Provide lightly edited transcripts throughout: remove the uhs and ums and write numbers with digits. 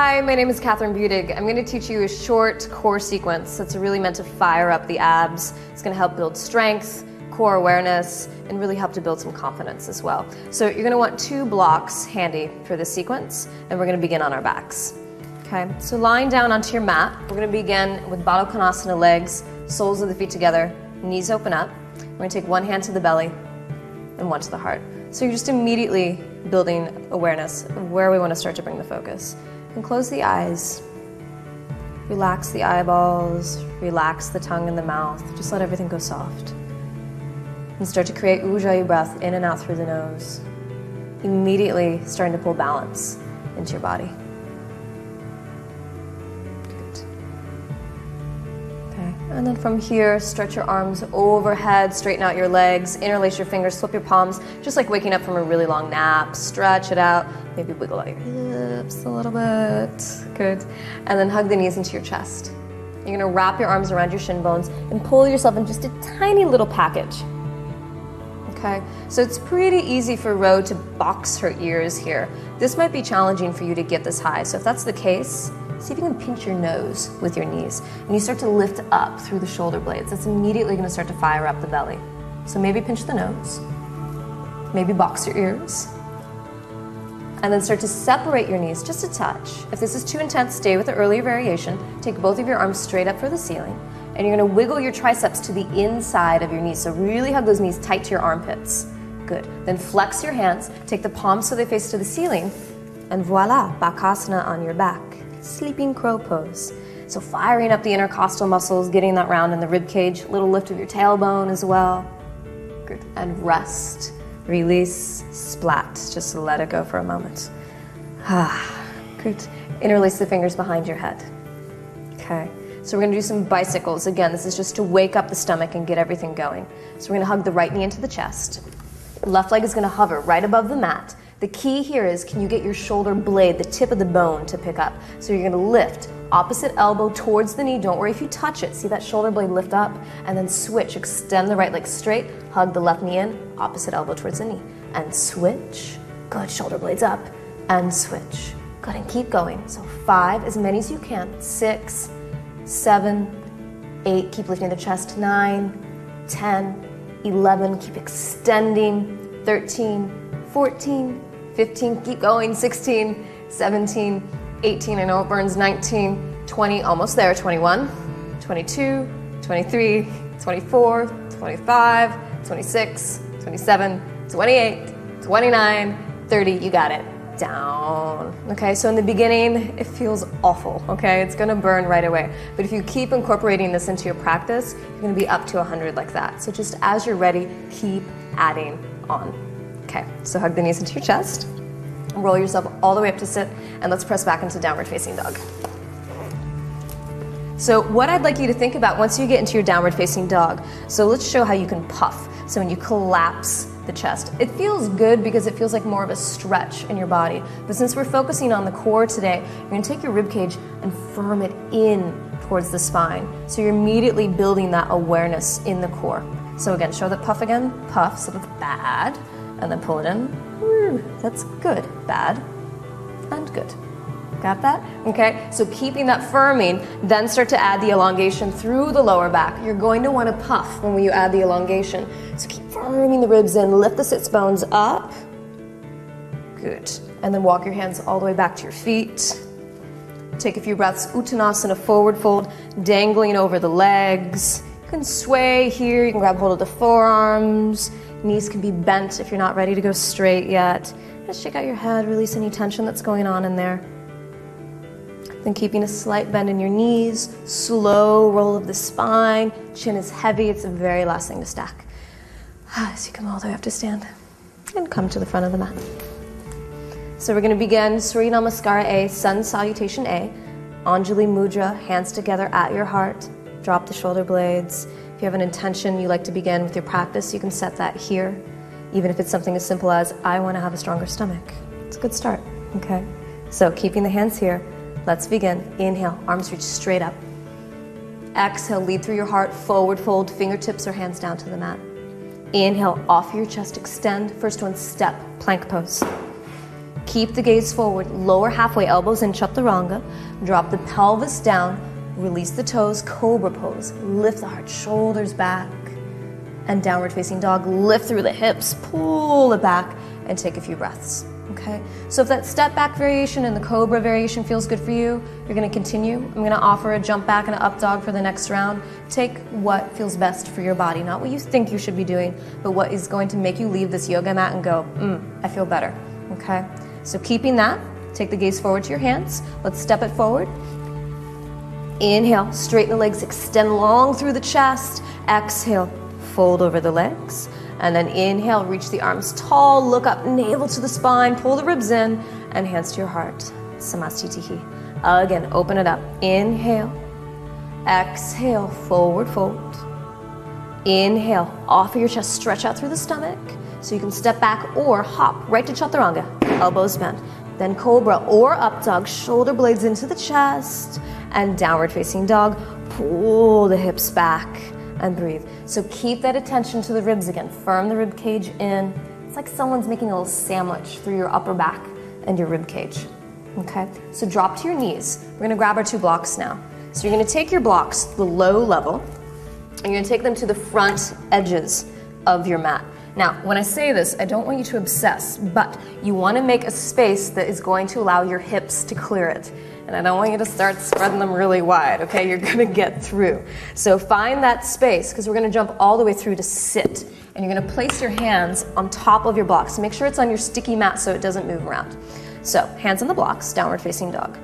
Hi, my name is Kathryn Budig. I'm going to teach you a short core sequence that's really meant to fire up the abs. It's going to help build strength, core awareness, and really help to build some confidence as well. So you're going to want 2 blocks handy for this sequence, and we're going to begin on our backs. Okay, so lying down onto your mat, we're going to begin with Baddha Konasana legs, soles of the feet together, knees open up. We're going to take one hand to the belly and one to the heart. So you're just immediately building awareness of where we want to start to bring the focus. And close the eyes, relax the eyeballs, relax the tongue and the mouth, just let everything go soft. And start to create Ujjayi breath in and out through the nose, immediately starting to pull balance into your body. Good. Okay, and then from here, stretch your arms overhead, straighten out your legs, interlace your fingers, flip your palms, just like waking up from a really long nap. Stretch it out. Maybe wiggle out your hips a little bit. Good. And then hug the knees into your chest. You're going to wrap your arms around your shin bones and pull yourself in just a tiny little package. Okay? So it's pretty easy for Ro to box her ears here. This might be challenging for you to get this high. So if that's the case, see if you can pinch your nose with your knees. And you start to lift up through the shoulder blades. That's immediately going to start to fire up the belly. So maybe pinch the nose. Maybe box your ears. And then start to separate your knees just a touch. If this is too intense, stay with the earlier variation. Take both of your arms straight up for the ceiling. And you're gonna wiggle your triceps to the inside of your knees. So really hug those knees tight to your armpits. Good. Then flex your hands. Take the palms so they face to the ceiling. And voila, Bakasana on your back. Sleeping crow pose. So firing up the intercostal muscles, getting that round in the rib cage. Little lift of your tailbone as well. Good. And rest. Release, splat, just let it go for a moment. Good. Interlace the fingers behind your head. Okay, so we're gonna do some bicycles. Again, this is just to wake up the stomach and get everything going. So we're gonna hug the right knee into the chest. Left leg is gonna hover right above the mat. The key here is, can you get your shoulder blade, the tip of the bone, to pick up? So you're gonna lift opposite elbow towards the knee. Don't worry if you touch it. See that shoulder blade lift up, and then switch. Extend the right leg straight, hug the left knee in, opposite elbow towards the knee, and switch. Good, shoulder blades up, and switch. Good, and keep going. So 5, as many as you can. 6, 7, 8, keep lifting the chest. 9, 10, 11, keep extending. 13, 14, 15, keep going. 16, 17, 18, I know it burns. 19, 20, almost there. 21, 22, 23, 24, 25, 26, 27, 28, 29, 30, you got it. Down. Okay, so in the beginning, it feels awful, okay? It's gonna burn right away. But if you keep incorporating this into your practice, you're gonna be up to 100 like that. So just as you're ready, keep adding on. Okay, so hug the knees into your chest. Roll yourself all the way up to sit, and let's press back into downward facing dog. So what I'd like you to think about once you get into your downward facing dog, so let's show how you can puff. So when you collapse the chest, it feels good because it feels like more of a stretch in your body. But since we're focusing on the core today, you're gonna take your rib cage and firm it in towards the spine. So you're immediately building that awareness in the core. So again, show that puff again, puff, so that's bad, and then pull it in. That's good, bad, and good. Got that? Okay, so keeping that firming, then start to add the elongation through the lower back. You're going to want to puff when you add the elongation. So keep firming the ribs in, lift the sits bones up. Good. And then walk your hands all the way back to your feet. Take a few breaths, Uttanasana, forward fold, dangling over the legs. You can sway here, you can grab hold of the forearms. Knees can be bent if you're not ready to go straight yet. Just shake out your head, release any tension that's going on in there. Then keeping a slight bend in your knees, slow roll of the spine, chin is heavy, it's the very last thing to stack. As you come all the way up to stand, and come to the front of the mat. So we're gonna begin Surya Namaskara A, Sun Salutation A, Anjali Mudra, hands together at your heart, drop the shoulder blades. If you have an intention you like to begin with your practice, you can set that here, even if it's something as simple as, I want to have a stronger stomach. It's a good start, okay? So keeping the hands here, let's begin. Inhale, arms reach straight up. Exhale, lead through your heart, forward fold, fingertips or hands down to the mat. Inhale, off your chest, extend. First one, step, plank pose. Keep the gaze forward, lower halfway, elbows in chaturanga. Drop the pelvis down, release the toes, cobra pose. Lift the heart, shoulders back. And downward facing dog, lift through the hips, pull it back, and take a few breaths. Okay, so if that step back variation and the cobra variation feels good for you, you're gonna continue. I'm gonna offer a jump back and an up dog for the next round. Take what feels best for your body, not what you think you should be doing, but what is going to make you leave this yoga mat and go, I feel better, okay? So keeping that, take the gaze forward to your hands. Let's step it forward. Inhale, straighten the legs, extend long through the chest. Exhale, fold over the legs. And then inhale, reach the arms tall, look up, navel to the spine, pull the ribs in, and hands to your heart. Samastitihi. Again, open it up. Inhale. Exhale, forward fold. Inhale, off of your chest, stretch out through the stomach. So you can step back or hop right to chaturanga, elbows bent. Then cobra or up dog, shoulder blades into the chest. And downward facing dog, pull the hips back. And breathe. So keep that attention to the ribs again. Firm the rib cage in. It's like someone's making a little sandwich through your upper back and your rib cage. Okay? So drop to your knees. We're gonna grab our 2 blocks now. So you're gonna take your blocks to the low level, and you're gonna take them to the front edges of your mat. Now, when I say this, I don't want you to obsess, but you wanna make a space that is going to allow your hips to clear it. And I don't want you to start spreading them really wide, okay? You're gonna get through. So find that space, because we're gonna jump all the way through to sit. And you're gonna place your hands on top of your blocks. Make sure it's on your sticky mat so it doesn't move around. So, hands on the blocks, downward facing dog.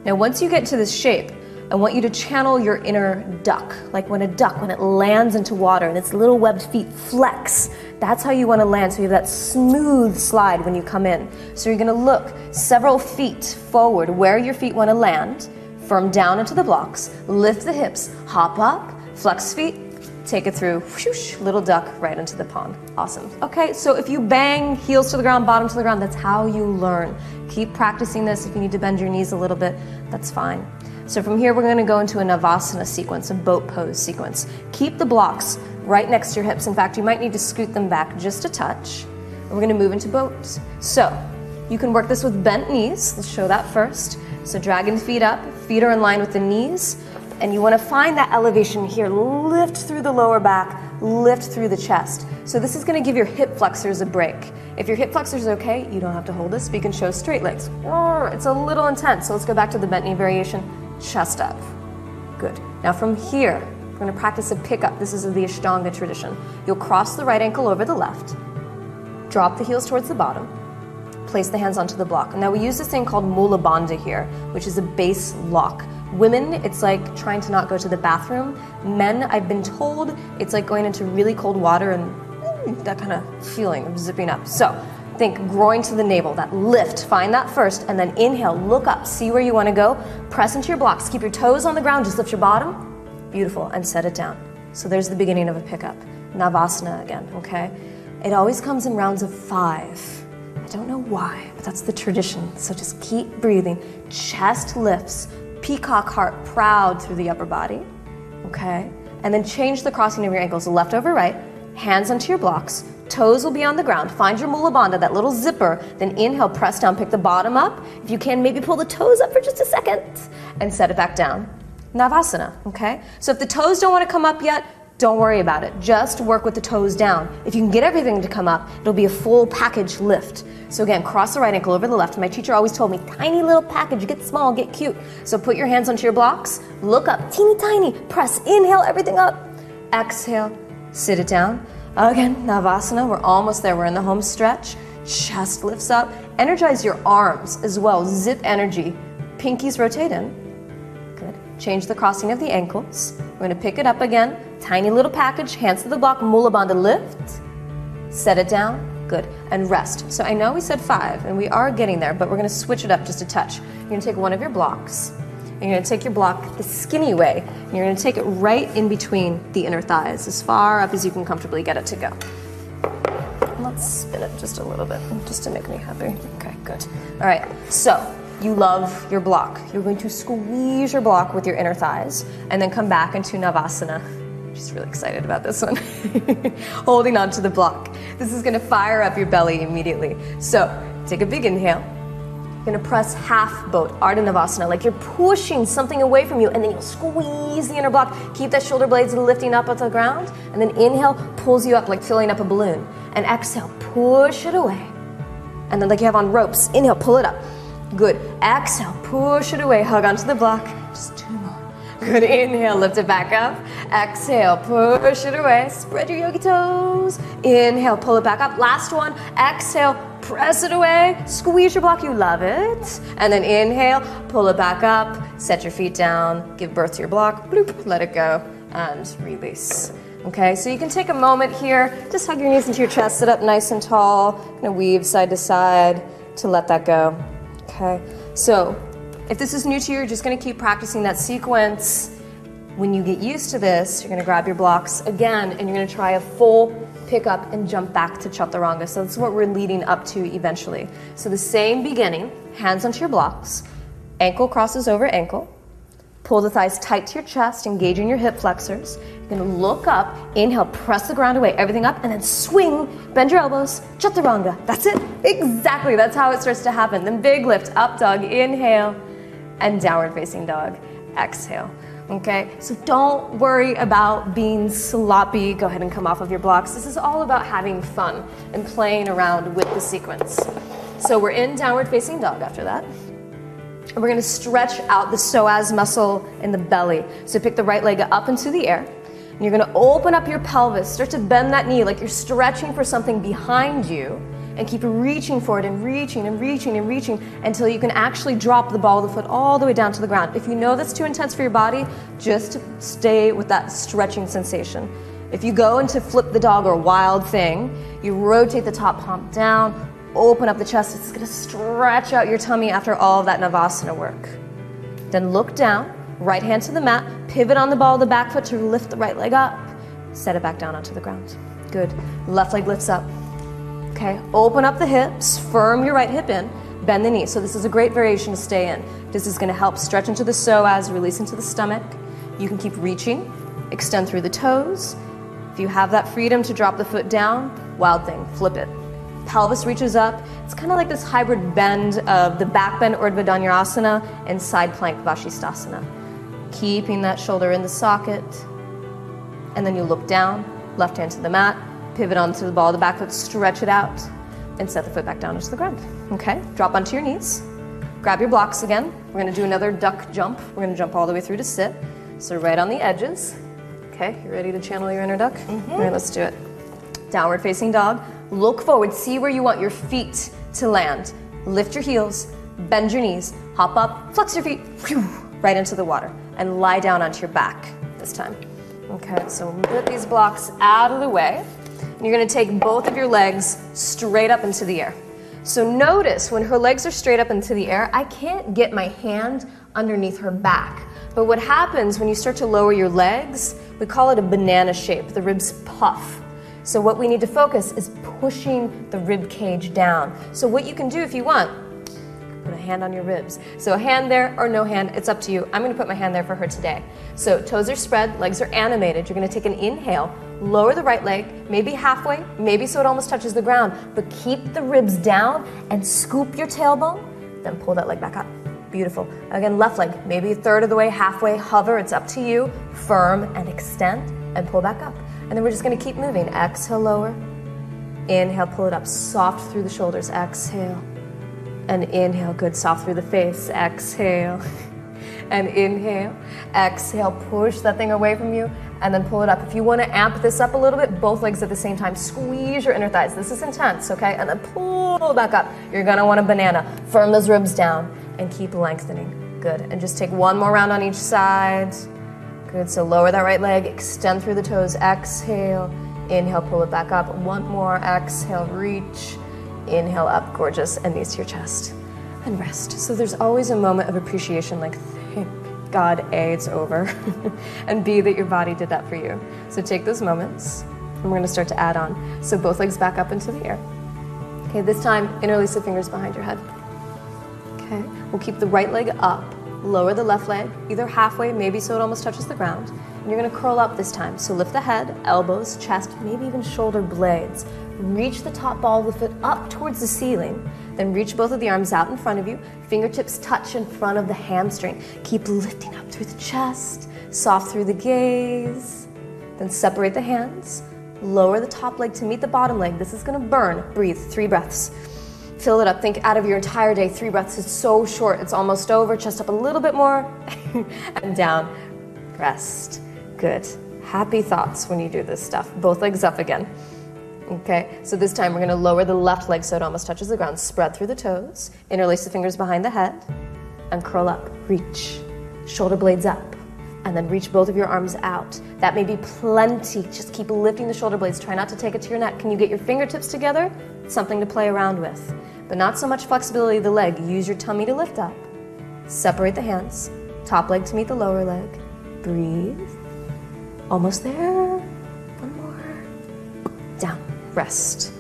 Now, once you get to this shape, I want you to channel your inner duck. Like when a duck, when it lands into water and its little webbed feet flex, that's how you want to land. So you have that smooth slide when you come in. So you're going to look several feet forward where your feet want to land, firm down into the blocks, lift the hips, hop up, flex feet, take it through, whoosh, little duck right into the pond. Awesome. Okay, so if you bang heels to the ground, bottom to the ground, that's how you learn. Keep practicing this. If you need to bend your knees a little bit, that's fine. So from here, we're going to go into a Navasana sequence, a boat pose sequence. Keep the blocks right next to your hips. In fact, you might need to scoot them back just a touch. And we're going to move into boats. So you can work this with bent knees. Let's show that first. So dragging the feet up, feet are in line with the knees. And you want to find that elevation here. Lift through the lower back, lift through the chest. So this is going to give your hip flexors a break. If your hip flexors are okay, you don't have to hold this, but you can show straight legs. It's a little intense. So let's go back to the bent knee variation. Chest up. Good. Now from here, we're going to practice a pickup. This is the Ashtanga tradition. You'll cross the right ankle over the left, drop the heels towards the bottom, place the hands onto the block. Now we use this thing called Mula Bandha here, which is a base lock. Women, it's like trying to not go to the bathroom. Men, I've been told, it's like going into really cold water and that kind of feeling of zipping up. So think groin to the navel, that lift, find that first, and then inhale, look up, see where you want to go, press into your blocks, keep your toes on the ground, just lift your bottom, beautiful, and set it down. So there's the beginning of a pickup. Navasana again, okay? It always comes in rounds of 5. I don't know why, but that's the tradition, so just keep breathing. Chest lifts, peacock heart proud through the upper body, okay? And then change the crossing of your ankles, left over right, hands onto your blocks, toes will be on the ground. Find your Mula Bandha, that little zipper, then inhale, press down, pick the bottom up. If you can, maybe pull the toes up for just a second and set it back down. Navasana, okay? So if the toes don't want to come up yet, don't worry about it. Just work with the toes down. If you can get everything to come up, it'll be a full package lift. So again, cross the right ankle over the left. My teacher always told me, tiny little package, get small, get cute. So put your hands onto your blocks, look up, teeny tiny, press, inhale everything up. Exhale, sit it down. Again, Navasana, we're almost there. We're in the home stretch. Chest lifts up. Energize your arms as well. Zip energy. Pinkies rotate in. Good. Change the crossing of the ankles. We're going to pick it up again. Tiny little package. Hands to the block. Mula Bandha lift. Set it down. Good. And rest. So I know we said 5, and we are getting there, but we're going to switch it up just a touch. You're going to take one of your blocks. And you're going to take your block the skinny way, and you're going to take it right in between the inner thighs, as far up as you can comfortably get it to go. Let's spin it just a little bit, just to make me happy. Okay, good. All right, so you love your block. You're going to squeeze your block with your inner thighs, and then come back into Navasana. Just really excited about this one. Holding on to the block. This is going to fire up your belly immediately. So take a big inhale. You're gonna press half boat, Ardha Navasana, like you're pushing something away from you, and then you'll squeeze the inner block. Keep that shoulder blades lifting up off the ground, and then inhale, pulls you up like filling up a balloon. And exhale, push it away. And then like you have on ropes, inhale, pull it up. Good. Exhale, push it away, hug onto the block. Just 2 more. Good. Inhale, lift it back up. Exhale, push it away. Spread your yogi toes. Inhale, pull it back up. Last one. Exhale, press it away. Squeeze your block. You love it. And then inhale, pull it back up. Set your feet down. Give birth to your block. Bloop, let it go. And release. Okay, so you can take a moment here. Just hug your knees into your chest. Sit up nice and tall. Kind of weave side to side to let that go. Okay, so if this is new to you, you're just going to keep practicing that sequence. When you get used to this, you're going to grab your blocks again, and you're going to try a full pick up and jump back to chaturanga. So that's what we're leading up to eventually. So the same beginning, hands onto your blocks, ankle crosses over ankle, pull the thighs tight to your chest, engaging your hip flexors. You're going to look up, inhale, press the ground away, everything up, and then swing, bend your elbows, chaturanga. That's it. Exactly. That's how it starts to happen. Then big lift, up dog, inhale, and downward facing dog, exhale. Okay, so don't worry about being sloppy. Go ahead and come off of your blocks. This is all about having fun and playing around with the sequence. So we're in downward facing dog after that. And we're going to stretch out the psoas muscle in the belly. So pick the right leg up into the air. And you're going to open up your pelvis. Start to bend that knee like you're stretching for something behind you. And keep reaching for it and reaching and reaching and reaching until you can actually drop the ball of the foot all the way down to the ground. If you know that's too intense for your body, just stay with that stretching sensation. If you go into flip the dog or wild thing, you rotate the top palm down, open up the chest. It's going to stretch out your tummy after all of that Navasana work. Then look down, right hand to the mat, pivot on the ball of the back foot to lift the right leg up, set it back down onto the ground. Good. Left leg lifts up. Okay, open up the hips, firm your right hip in, bend the knee. So this is a great variation to stay in. This is going to help stretch into the psoas, release into the stomach. You can keep reaching, extend through the toes. If you have that freedom to drop the foot down, wild thing, flip it. Pelvis reaches up. It's kind of like this hybrid bend of the back bend Urdhva Dhanurasana and side plank Vashisthasana. Keeping that shoulder in the socket. And then you look down, left hand to the mat, pivot onto the ball of the back foot, stretch it out, and set the foot back down into the ground. Okay, drop onto your knees. Grab your blocks again. We're going to do another duck jump. We're going to jump all the way through to sit. So right on the edges. Okay, you ready to channel your inner duck? Mm-hmm. All right, let's do it. Downward facing dog. Look forward. See where you want your feet to land. Lift your heels, bend your knees, hop up, flex your feet, whew, right into the water, and lie down onto your back this time. Okay, so put these blocks out of the way. And you're going to take both of your legs straight up into the air. So notice when her legs are straight up into the air, I can't get my hand underneath her back. But what happens when you start to lower your legs, we call it a banana shape. The ribs puff. So what we need to focus is pushing the rib cage down. So what you can do if you want, put a hand on your ribs. So a hand there or no hand, it's up to you. I'm going to put my hand there for her today. So toes are spread, legs are animated. You're going to take an inhale, lower the right leg, maybe halfway, maybe so it almost touches the ground, but keep the ribs down and scoop your tailbone, then pull that leg back up. Beautiful. Again, left leg, maybe a third of the way, halfway, hover, it's up to you. Firm and extend and pull back up. And then we're just going to keep moving. Exhale, lower. Inhale, pull it up, soft through the shoulders. Exhale. And inhale, good, soft through the face. Exhale. And inhale. Exhale, push that thing away from you. And then pull it up. If you want to amp this up a little bit, both legs at the same time, squeeze your inner thighs. This is intense, okay? And then pull back up. You're going to want a banana. Firm those ribs down and keep lengthening. Good. And just take one more round on each side. Good. So lower that right leg, extend through the toes. Exhale. Inhale, pull it back up. One more. Exhale, reach. Inhale up, gorgeous, and knees to your chest. And rest. So there's always a moment of appreciation, like thank God, A, it's over, and B, that your body did that for you. So take those moments, and we're gonna start to add on. So both legs back up into the air. Okay, this time, interlace the fingers behind your head. Okay, we'll keep the right leg up, lower the left leg, either halfway, maybe so it almost touches the ground. And you're gonna curl up this time. So lift the head, elbows, chest, maybe even shoulder blades. Reach the top ball of the foot up towards the ceiling. Then reach both of the arms out in front of you. Fingertips touch in front of the hamstring. Keep lifting up through the chest, soft through the gaze. Then separate the hands. Lower the top leg to meet the bottom leg. This is gonna burn. Breathe, 3 breaths. Fill it up. Think out of your entire day. 3 breaths is so short. It's almost over. Chest up a little bit more. And down. Rest. Good. Happy thoughts when you do this stuff. Both legs up again. Okay, so this time we're gonna lower the left leg so it almost touches the ground. Spread through the toes. Interlace the fingers behind the head. And curl up. Reach. Shoulder blades up. And then reach both of your arms out. That may be plenty. Just keep lifting the shoulder blades. Try not to take it to your neck. Can you get your fingertips together? Something to play around with. But not so much flexibility of the leg. Use your tummy to lift up. Separate the hands. Top leg to meet the lower leg. Breathe. Almost there. One more. Down. Rest.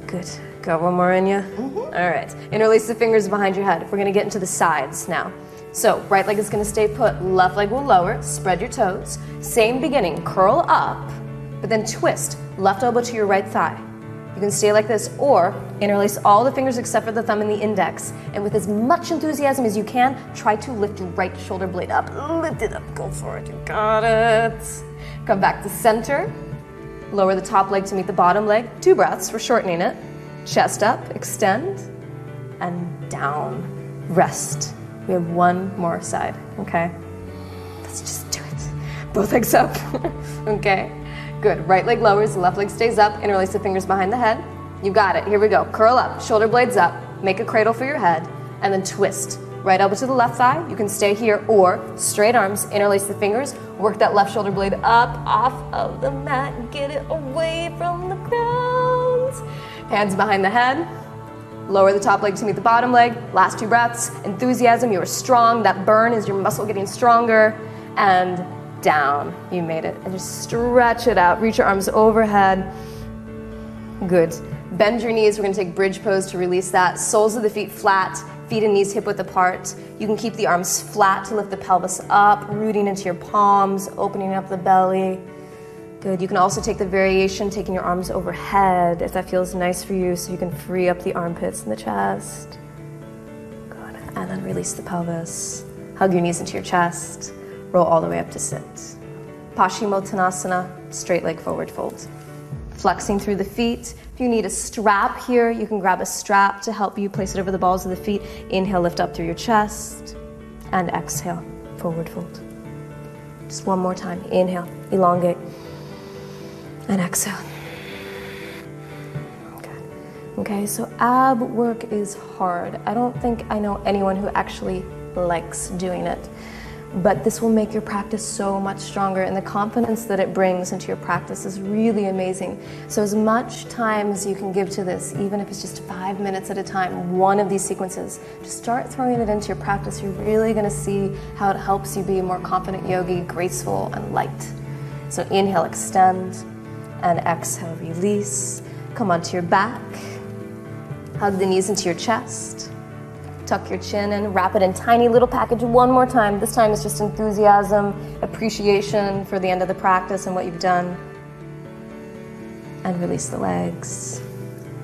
Good. Got one more in you? All right. Interlace the fingers behind your head. We're going to get into the sides now. So right leg is going to stay put, left leg will lower, spread your toes. Same beginning, curl up, but then twist, left elbow to your right thigh. You can stay like this or interlace all the fingers except for the thumb and the index. And with as much enthusiasm as you can, try to lift your right shoulder blade up. Lift it up, go for it, you got it. Come back to center. Lower the top leg to meet the bottom leg. 2 breaths, we're shortening it. Chest up, extend, and down. Rest. We have one more side, okay? Let's just do it. Both legs up, okay? Good, right leg lowers, left leg stays up, interlace the fingers behind the head. You got it, here we go. Curl up, shoulder blades up, make a cradle for your head, and then twist. Right elbow to the left thigh, you can stay here, or straight arms, interlace the fingers, work that left shoulder blade up, off of the mat, get it away from the ground. Hands behind the head. Lower the top leg to meet the bottom leg. Last 2 breaths. Enthusiasm, you are strong. That burn is your muscle getting stronger. And down. You made it. And just stretch it out. Reach your arms overhead. Good. Bend your knees. We're going to take bridge pose to release that. Soles of the feet flat. Feet and knees hip width apart. You can keep the arms flat to lift the pelvis up, rooting into your palms, opening up the belly. Good. You can also take the variation, taking your arms overhead if that feels nice for you, so you can free up the armpits and the chest. Good. And then release the pelvis. Hug your knees into your chest. Roll all the way up to sit. Paschimottanasana, straight leg forward fold. Flexing through the feet. If you need a strap here, you can grab a strap to help you place it over the balls of the feet. Inhale, lift up through your chest. And exhale, forward fold. Just one more time. Inhale, elongate. And exhale. Okay, so ab work is hard. I don't think I know anyone who actually likes doing it, but this will make your practice so much stronger, and the confidence that it brings into your practice is really amazing. So as much time as you can give to this, even if it's just 5 minutes at a time, one of these sequences, just start throwing it into your practice. You're really gonna see how it helps you be a more confident yogi, graceful and light. So inhale, extend. And exhale, release. Come onto your back. Hug the knees into your chest. Tuck your chin in, wrap it in tiny little package one more time. This time it's just enthusiasm, appreciation for the end of the practice and what you've done. And release the legs.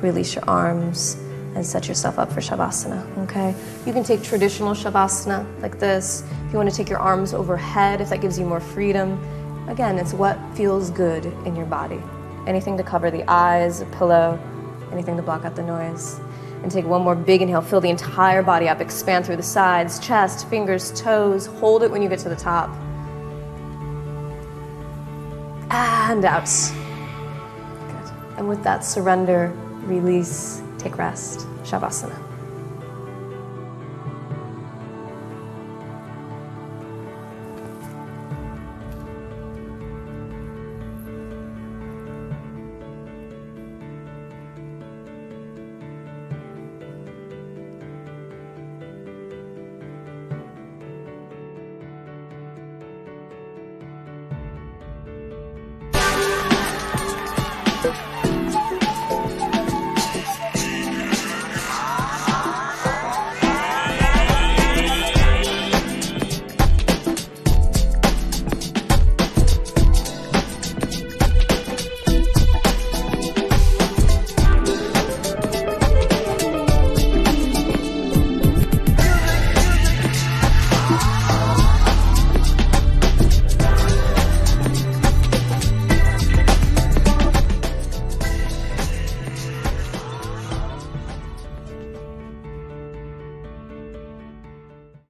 Release your arms and set yourself up for Shavasana, okay? You can take traditional Shavasana like this. If you want to take your arms overhead, if that gives you more freedom. Again, it's what feels good in your body. Anything to cover the eyes, a pillow, anything to block out the noise. And take one more big inhale, fill the entire body up, expand through the sides, chest, fingers, toes, hold it when you get to the top. And out. Good. And with that, surrender, release, take rest, Shavasana.